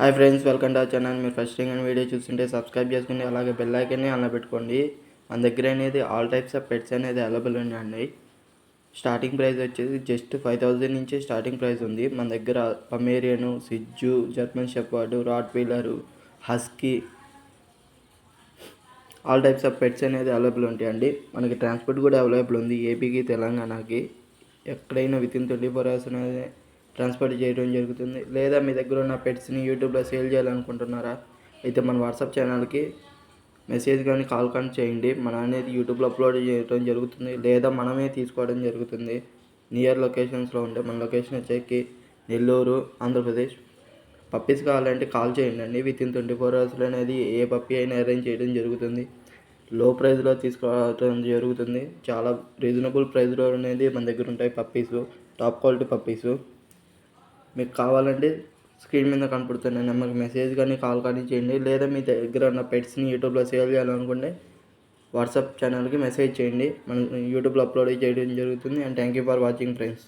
Hi friends, welcome to our channel. మీరు first time video చూస్తుంటే subscribe చేసుకుని అలాగే బెల్ ఐకాన్ని ఆన్లో పెట్టుకోండి. మన దగ్గర అనేది ఆల్ టైప్స్ ఆఫ్ పెట్స్ అనేది అవైలబుల్ ఉన్నాయండి. స్టార్టింగ్ ప్రైస్ వచ్చేసి జస్ట్ 5,000 నుంచి స్టార్టింగ్ ప్రైస్ ఉంది. మన దగ్గర పమేరియను, సిజ్జు, German shepherd, rottweiler, husky all types of pets అనేది అవైలబుల్ ఉంటాయండి. మనకి ట్రాన్స్పోర్ట్ కూడా అవైలబుల్ ఉంది ఏపీకి, తెలంగాణకి. ఎక్కడైనా వితిన్ 24 hours అనేది ట్రాన్స్పోర్ట్ చేయడం జరుగుతుంది. లేదా మీ దగ్గర ఉన్న పెట్స్ని యూట్యూబ్లో సేల్ చేయాలనుకుంటున్నారా? అయితే మన వాట్సాప్ ఛానల్కి మెసేజ్ కానీ కాల్ కానీ చేయండి. మన అనేది యూట్యూబ్లో అప్లోడ్ చేయడం జరుగుతుంది, లేదా మనమే తీసుకోవడం జరుగుతుంది. నియర్ లొకేషన్స్లో ఉంటే మన లొకేషన్ వచ్చేకి నెల్లూరు, ఆంధ్రప్రదేశ్. పప్పీస్ కావాలంటే కాల్ చేయండి అండి. వితిన్ 24 hours అనేది ఏ పప్పీ అయినా అరేంజ్ చేయడం జరుగుతుంది. లో ప్రైస్లో తీసుకోవడం జరుగుతుంది. చాలా రీజనబుల్ ప్రైస్లో అనేది మన దగ్గర ఉంటాయి పప్పీసు, టాప్ క్వాలిటీ పప్పీసు. మీకు కావాలంటే స్క్రీన్ మీద కనపడుతున్న నెంబర్కి మెసేజ్ కానీ కాల్ కానీ చేయండి. లేదా మీ దగ్గర ఉన్న పెట్స్ని యూట్యూబ్లో సేల్ చేయాలనుకుంటే వాట్సాప్ ఛానల్కి మెసేజ్ చేయండి. మనం యూట్యూబ్లో అప్లోడ్ చేయడం జరుగుతుంది. And thank you for watching friends.